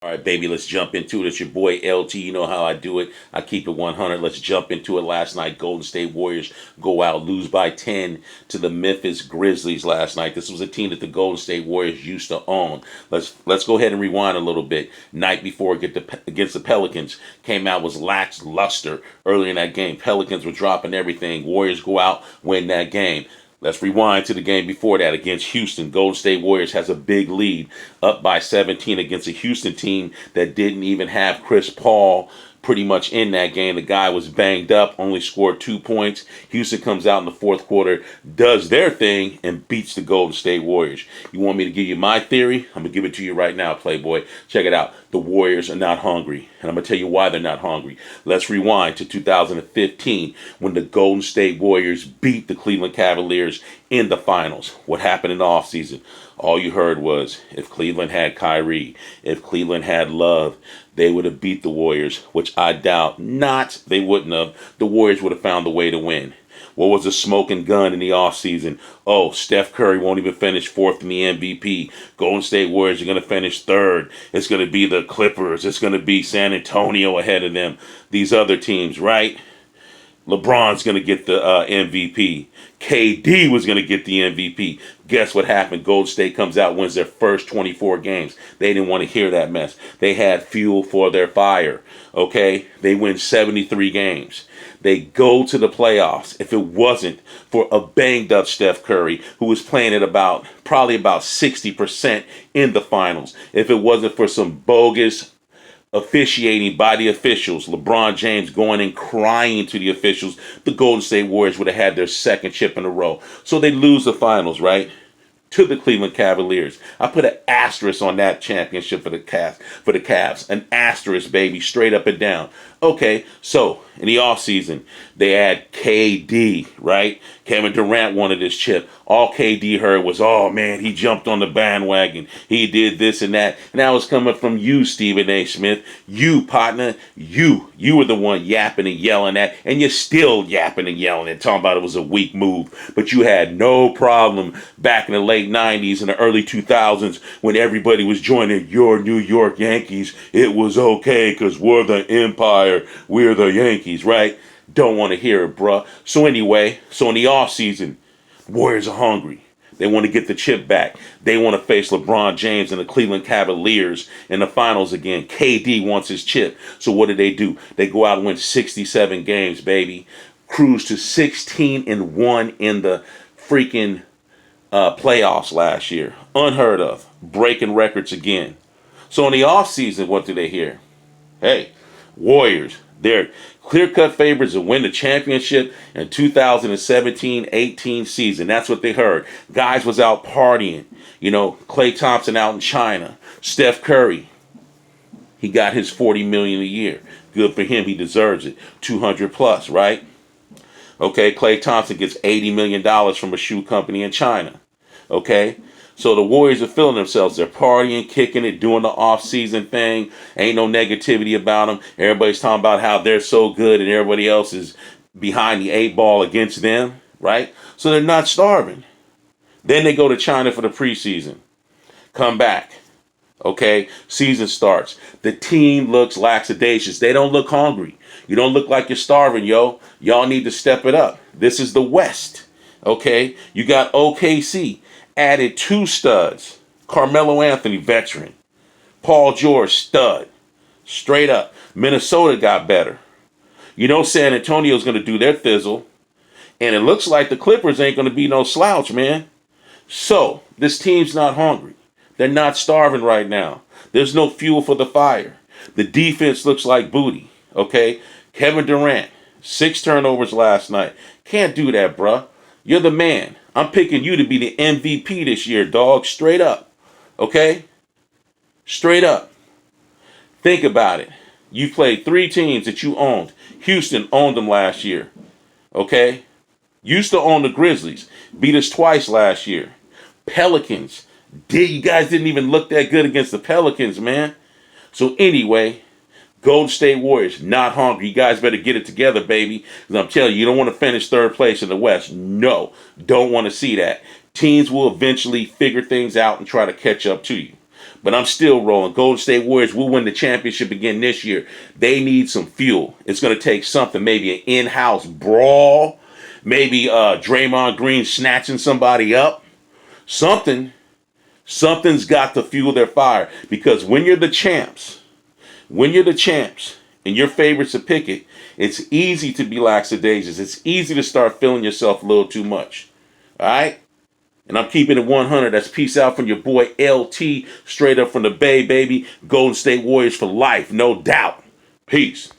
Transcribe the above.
All right, baby, let's jump into it. It's your boy LT. You know how I do it. I keep it 100. Let's jump into it. Last night, Golden State Warriors go out, lose by 10 to the Memphis Grizzlies last night. This was a team that the Golden State Warriors used to own. Let's go ahead and rewind a little bit. Night before against the Pelicans, came out was lackluster early in that game. Pelicans were dropping everything. Warriors go out, win that game. Let's rewind to the game before that against Houston. Golden State Warriors has a big lead, up by 17 against a Houston team that didn't even have Chris Paul pretty much in that game. The guy was banged up, only scored 2 points. Houston comes out in the fourth quarter, does their thing, and beats the Golden State Warriors. You want me to give you my theory? I'm going to give it to you right now, Playboy. Check it out. The Warriors are not hungry, and I'm going to tell you why they're not hungry. Let's rewind to 2015 when the Golden State Warriors beat the Cleveland Cavaliers in the finals. What happened in the offseason? All you heard was if Cleveland had Kyrie, if Cleveland had Love, they would have beat the Warriors, which I doubt not they wouldn't have. The Warriors would have found a way to win. What was the smoking gun in the offseason? Oh, Steph Curry won't even finish fourth in the MVP. Golden State Warriors are going to finish third. It's going to be the Clippers. It's going to be San Antonio ahead of them. These other teams, right? LeBron's going to get the MVP. KD was going to get the MVP. Guess what happened? Golden State comes out, wins their first 24 games. They didn't want to hear that mess. They had fuel for their fire. Okay? They win 73 games. They go to the playoffs. If it wasn't for a banged up Steph Curry, who was playing at probably about 60% in the finals, if it wasn't for some bogus officiating by the officials, LeBron James going and crying to the officials, the Golden State Warriors would have had their second chip in a row. So they lose the finals, right? To the Cleveland Cavaliers. I put an asterisk on that championship for the Cavs. An asterisk, baby, straight up and down. Okay, so in the offseason, they had KD, right? Kevin Durant wanted his chip. All KD heard was, oh man, he jumped on the bandwagon. He did this and that. And that was coming from you, Stephen A. Smith. You, partner, you were the one yapping and yelling at, and you're still yapping and yelling and talking about it was a weak move. But you had no problem back in the late 90s and the early 2000s when everybody was joining your New York Yankees. It was okay because we're the empire. We're the Yankees, right? Don't want to hear it, bruh. So anyway, in the offseason, Warriors are hungry. They want to get the chip back. They want to face LeBron James and the Cleveland Cavaliers in the finals again. KD wants his chip. So what do? They go out and win 67 games, baby. Cruise to 16-1 in the freaking playoffs last year. Unheard of. Breaking records again. So in the offseason, what do they hear? Hey, Warriors, they're clear-cut favorites to win the championship in 2017-18 season. That's what they heard. Guys was out partying. You know, Klay Thompson out in China. Steph Curry, he got his $40 million a year. Good for him. He deserves it. 200 plus, right? Okay, Klay Thompson gets $80 million from a shoe company in China. Okay? So the Warriors are feeling themselves. They're partying, kicking it, doing the off-season thing. Ain't no negativity about them. Everybody's talking about how they're so good and everybody else is behind the 8 ball against them, right? So they're not starving. Then they go to China for the preseason. Come back. Okay? Season starts. The team looks lackadaisious. They don't look hungry. You don't look like you're starving, yo. Y'all need to step it up. This is the West. Okay? You got OKC. Added 2 studs. Carmelo Anthony, veteran. Paul George, stud. Straight up. Minnesota got better. You know San Antonio's going to do their thizzle. And it looks like the Clippers ain't going to be no slouch, man. So, this team's not hungry. They're not starving right now. There's no fuel for the fire. The defense looks like booty. Okay? Kevin Durant, 6 turnovers last night. Can't do that, bruh. You're the man. I'm picking you to be the MVP this year, dog. Straight up. Okay? Straight up. Think about it. You played 3 teams that you owned. Houston owned them last year. Okay? Used to own the Grizzlies. Beat us twice last year. Pelicans. You guys didn't even look that good against the Pelicans, man. So anyway, Golden State Warriors, not hungry. You guys better get it together, baby. Because I'm telling you, you don't want to finish third place in the West. No, don't want to see that. Teams will eventually figure things out and try to catch up to you. But I'm still rolling. Golden State Warriors will win the championship again this year. They need some fuel. It's going to take something, maybe an in-house brawl, maybe Draymond Green snatching somebody up. Something's got to fuel their fire. Because when you're the champs, and your favorites to pick it, it's easy to be lackadaisical. It's easy to start feeling yourself a little too much. All right? And I'm keeping it 100. That's peace out from your boy LT, straight up from the Bay, baby. Golden State Warriors for life, no doubt. Peace.